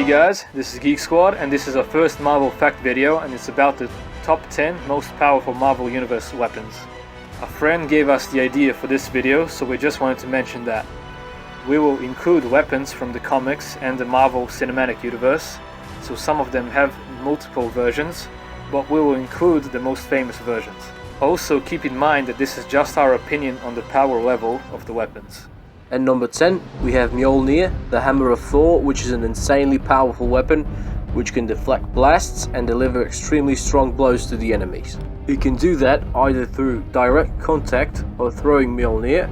Hey guys, this is Geek Squad and this is our first Marvel fact video and it's about the top 10 most powerful Marvel Universe weapons. A friend gave us the idea for this video, so we just wanted to mention that. We will include weapons from the comics and the Marvel Cinematic Universe, so some of them have multiple versions, but we will include the most famous versions. Also keep in mind that this is just our opinion on the power level of the weapons. At number 10, we have Mjolnir, the hammer of Thor, which is an insanely powerful weapon which can deflect blasts and deliver extremely strong blows to the enemies. It can do that either through direct contact or throwing Mjolnir,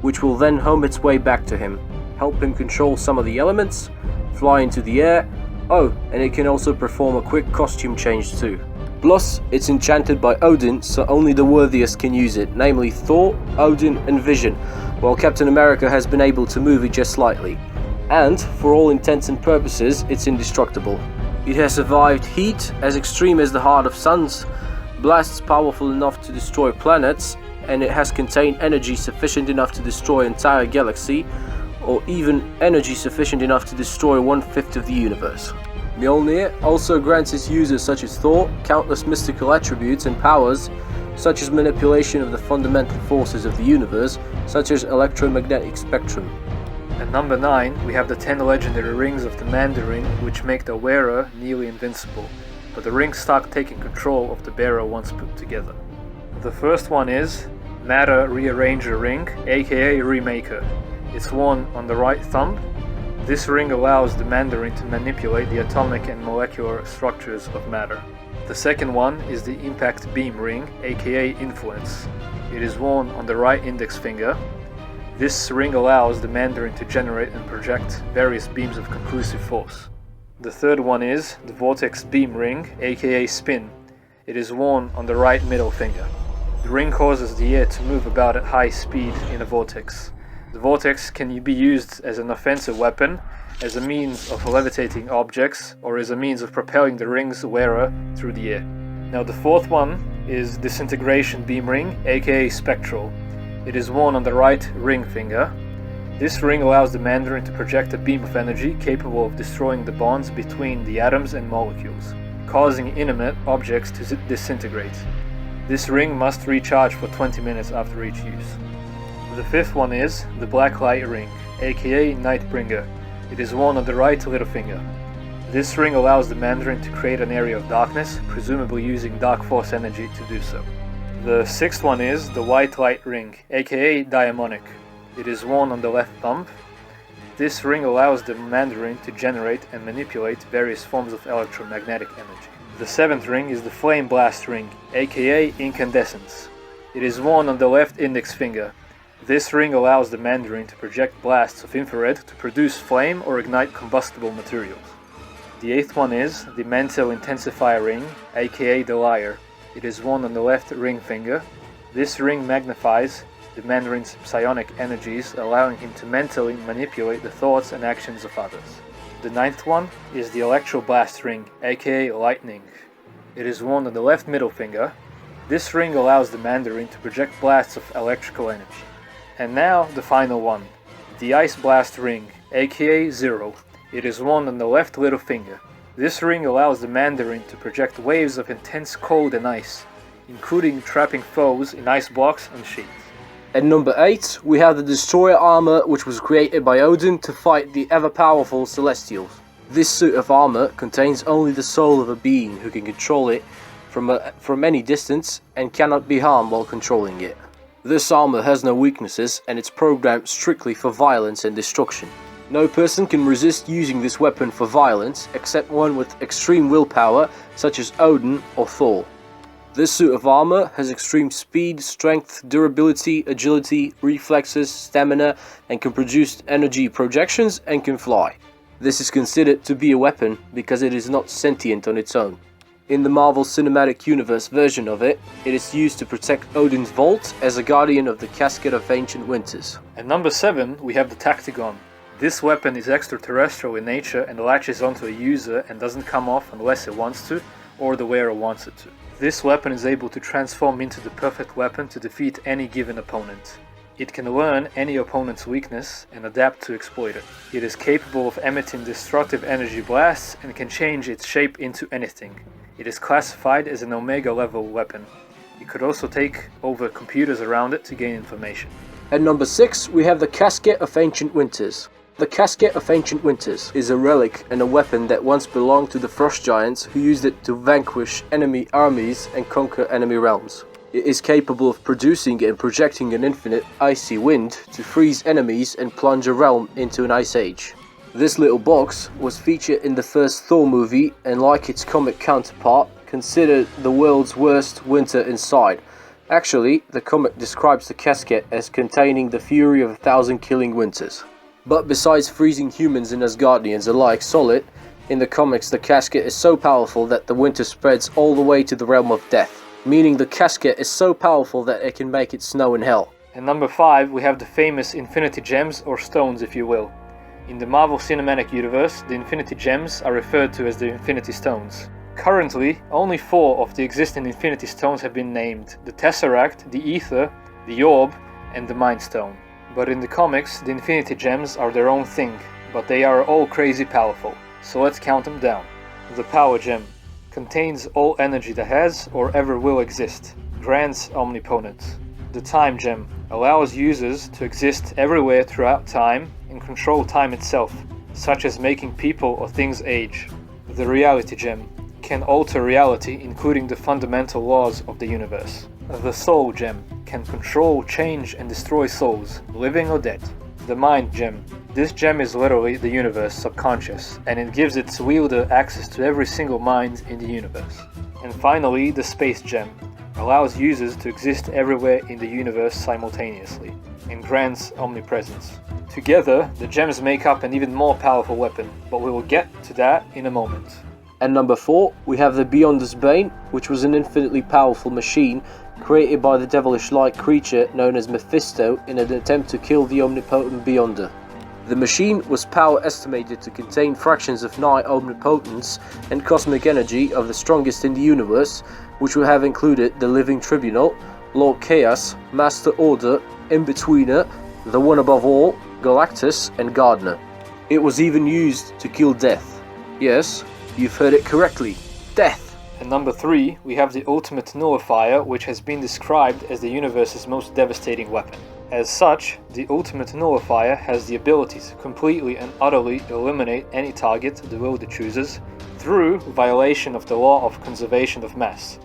which will then home its way back to him, help him control some of the elements, fly into the air, and it can also perform a quick costume change too. Plus, it's enchanted by Odin, so only the worthiest can use it, namely Thor, Odin and Vision, while Captain America has been able to move it just slightly. And, for all intents and purposes, it's indestructible. It has survived heat as extreme as the heart of suns, blasts powerful enough to destroy planets, and it has contained energy sufficient enough to destroy an entire galaxy, or even energy sufficient enough to destroy 1/5 of the universe. Mjolnir also grants its users such as Thor countless mystical attributes and powers, such as manipulation of the fundamental forces of the universe, such as electromagnetic spectrum. At number 9, we have the 10 legendary Rings of the Mandarin, which make the wearer nearly invincible, but the rings start taking control of the bearer once put together. The first one is Matter Rearranger Ring, aka Remaker. It's worn on the right thumb. This ring allows the Mandarin to manipulate the atomic and molecular structures of matter. The second one is the Impact Beam Ring, aka Influence. It is worn on the right index finger. This ring allows the Mandarin to generate and project various beams of conclusive force. The third one is the Vortex Beam Ring, aka Spin. It is worn on the right middle finger. The ring causes the air to move about at high speed in a vortex. The vortex can be used as an offensive weapon, as a means of levitating objects, or as a means of propelling the ring's wearer through the air. Now the fourth one is Disintegration Beam Ring, aka Spectral. It is worn on the right ring finger. This ring allows the Mandarin to project a beam of energy capable of destroying the bonds between the atoms and molecules, causing inanimate objects to disintegrate. This ring must recharge for 20 minutes after each use. The fifth one is the Black Light Ring, aka Nightbringer. It is worn on the right little finger. This ring allows the Mandarin to create an area of darkness, presumably using dark force energy to do so. The sixth one is the White Light Ring, aka Daimonic. It is worn on the left thumb. This ring allows the Mandarin to generate and manipulate various forms of electromagnetic energy. The seventh ring is the Flame Blast Ring, aka Incandescence. It is worn on the left index finger. This ring allows the Mandarin to project blasts of infrared to produce flame or ignite combustible materials. The eighth one is the Mental Intensifier Ring, aka the Liar. It is worn on the left ring finger. This ring magnifies the Mandarin's psionic energies, allowing him to mentally manipulate the thoughts and actions of others. The ninth one is the Electro Blast Ring, aka Lightning. It is worn on the left middle finger. This ring allows the Mandarin to project blasts of electrical energy. And now the final one, the Ice Blast Ring, aka Zero. It is worn on the left little finger. This ring allows the Mandarin to project waves of intense cold and ice, including trapping foes in ice blocks and sheets. At number 8, we have the Destroyer Armor, which was created by Odin to fight the ever-powerful Celestials. This suit of armor contains only the soul of a being who can control it from any distance and cannot be harmed while controlling it. This armor has no weaknesses and it's programmed strictly for violence and destruction. No person can resist using this weapon for violence except one with extreme willpower such as Odin or Thor. This suit of armor has extreme speed, strength, durability, agility, reflexes, stamina, and can produce energy projections and can fly. This is considered to be a weapon because it is not sentient on its own. In the Marvel Cinematic Universe version of it, it is used to protect Odin's vault as a guardian of the Casket of Ancient Winters. At number 7, we have the Tactigon. This weapon is extraterrestrial in nature and latches onto a user and doesn't come off unless it wants to, or the wearer wants it to. This weapon is able to transform into the perfect weapon to defeat any given opponent. It can learn any opponent's weakness and adapt to exploit it. It is capable of emitting destructive energy blasts and can change its shape into anything. It is classified as an Omega level weapon. It could also take over computers around it to gain information. At number 6, we have the Casket of Ancient Winters. The Casket of Ancient Winters is a relic and a weapon that once belonged to the Frost Giants, who used it to vanquish enemy armies and conquer enemy realms. It is capable of producing and projecting an infinite icy wind to freeze enemies and plunge a realm into an ice age. This little box was featured in the first Thor movie and, like its comic counterpart, considered the world's worst winter inside. Actually, the comic describes the casket as containing the fury of 1,000 killing winters. But besides freezing humans and Asgardians alike solid, in the comics the casket is so powerful that the winter spreads all the way to the realm of death. Meaning the casket is so powerful that it can make it snow in hell. At number 5, we have the famous Infinity Gems, or stones if you will. In the Marvel Cinematic Universe, the Infinity Gems are referred to as the Infinity Stones. Currently, only 4 of the existing Infinity Stones have been named: the Tesseract, the Ether, the Orb, and the Mind Stone. But in the comics, the Infinity Gems are their own thing, but they are all crazy powerful, so let's count them down. The Power Gem contains all energy that has or ever will exist, grants omnipotence. The Time Gem allows users to exist everywhere throughout time and control time itself, such as making people or things age. The Reality Gem can alter reality, including the fundamental laws of the universe. The Soul Gem can control, change, and destroy souls, living or dead. The Mind Gem. This gem is literally the universe subconscious, and it gives its wielder access to every single mind in the universe. And finally, the Space Gem allows users to exist everywhere in the universe simultaneously, and grants omnipresence. Together, the gems make up an even more powerful weapon, but we will get to that in a moment. At number 4, we have the Beyondersbane, which was an infinitely powerful machine created by the devilish-like creature known as Mephisto in an attempt to kill the omnipotent Beyonder. The machine was power estimated to contain fractions of nigh omnipotence and cosmic energy of the strongest in the universe, which would have included the Living Tribunal, Lord Chaos, Master Order, In-Betweener, the One Above All, Galactus, and Gardener. It was even used to kill Death. Yes, you've heard it correctly. Death! At number 3, we have the Ultimate Nullifier, which has been described as the universe's most devastating weapon. As such, the Ultimate Nullifier has the ability to completely and utterly eliminate any target the wielder chooses through violation of the law of conservation of mass,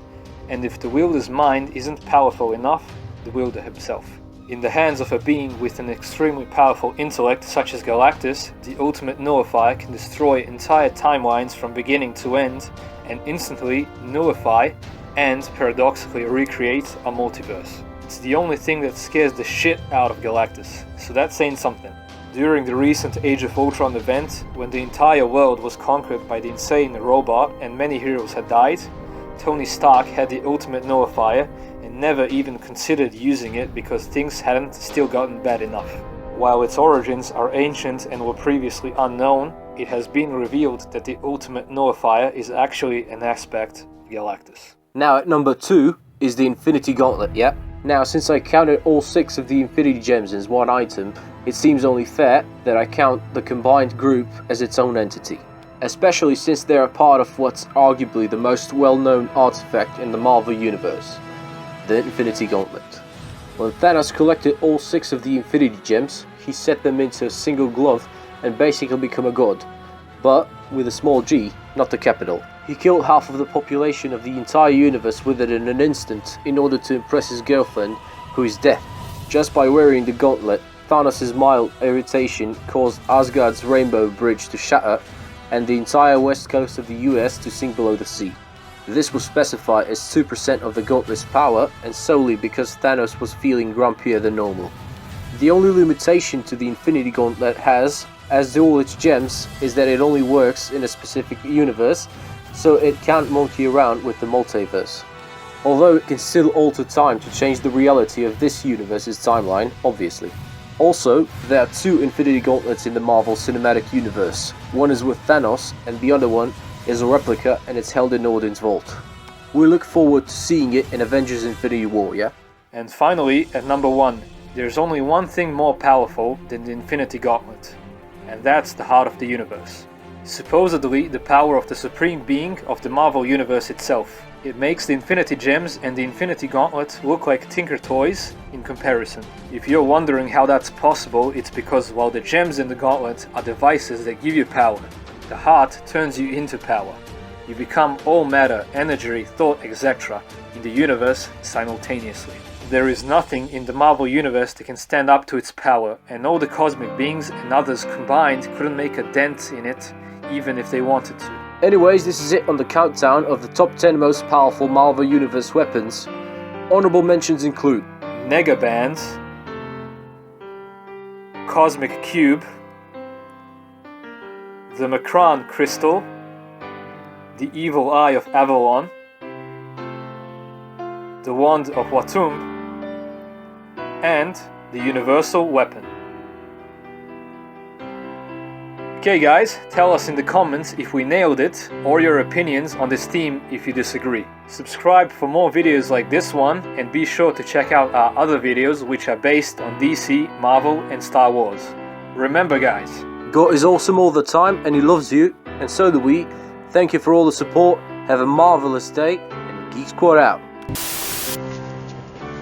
and if the wielder's mind isn't powerful enough, the wielder himself. In the hands of a being with an extremely powerful intellect such as Galactus, the Ultimate Nullifier can destroy entire timelines from beginning to end and instantly nullify and paradoxically recreate a multiverse. It's the only thing that scares the shit out of Galactus, so that's saying something. During the recent Age of Ultron event, when the entire world was conquered by the insane robot and many heroes had died, Tony Stark had the Ultimate Nullifier and never even considered using it because things hadn't still gotten bad enough. While its origins are ancient and were previously unknown, it has been revealed that the Ultimate Nullifier is actually an aspect of Galactus. Now at number 2 is the Infinity Gauntlet, yeah? Now since I counted all 6 of the Infinity Gems as one item, it seems only fair that I count the combined group as its own entity. Especially since they are part of what's arguably the most well-known artifact in the Marvel Universe, the Infinity Gauntlet. When Thanos collected all 6 of the Infinity Gems, he set them into a single glove and basically became a god, but with a small g, not the capital. He killed half of the population of the entire universe with it in an instant in order to impress his girlfriend, who is death. Just by wearing the gauntlet, Thanos' mild irritation caused Asgard's rainbow bridge to shatter and the entire west coast of the US to sink below the sea. This was specified as 2% of the gauntlet's power, and solely because Thanos was feeling grumpier than normal. The only limitation to the Infinity Gauntlet has, as do all its gems, is that it only works in a specific universe, so it can't monkey around with the multiverse. Although it can still alter time to change the reality of this universe's timeline, obviously. Also, there are 2 Infinity Gauntlets in the Marvel Cinematic Universe. One is with Thanos, and the other one is a replica and it's held in Odin's vault. We look forward to seeing it in Avengers Infinity War, yeah? And finally, at number 1, There's only one thing more powerful than the Infinity Gauntlet, and that's the heart of the universe. Supposedly the power of the supreme being of the Marvel Universe itself. It makes the Infinity Gems and the Infinity Gauntlet look like Tinker Toys in comparison. If you're wondering how that's possible, it's because while the gems in the Gauntlet are devices that give you power, the heart turns you into power. You become all matter, energy, thought, etc. in the universe simultaneously. There is nothing in the Marvel Universe that can stand up to its power, and all the cosmic beings and others combined couldn't make a dent in it, even if they wanted to. Anyways, this is it on the countdown of the top 10 most powerful Marvel Universe weapons. Honorable mentions include Negaband, Cosmic Cube, the Macron Crystal, the Evil Eye of Avalon, the Wand of Watum, and the Universal Weapon. Okay guys, tell us in the comments if we nailed it, or your opinions on this theme if you disagree. Subscribe for more videos like this one, and be sure to check out our other videos which are based on DC, Marvel and Star Wars. Remember guys, God is awesome all the time and he loves you, and so do we. Thank you for all the support, have a marvelous day, and Geek Squad out.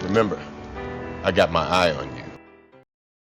Remember, I got my eye on you.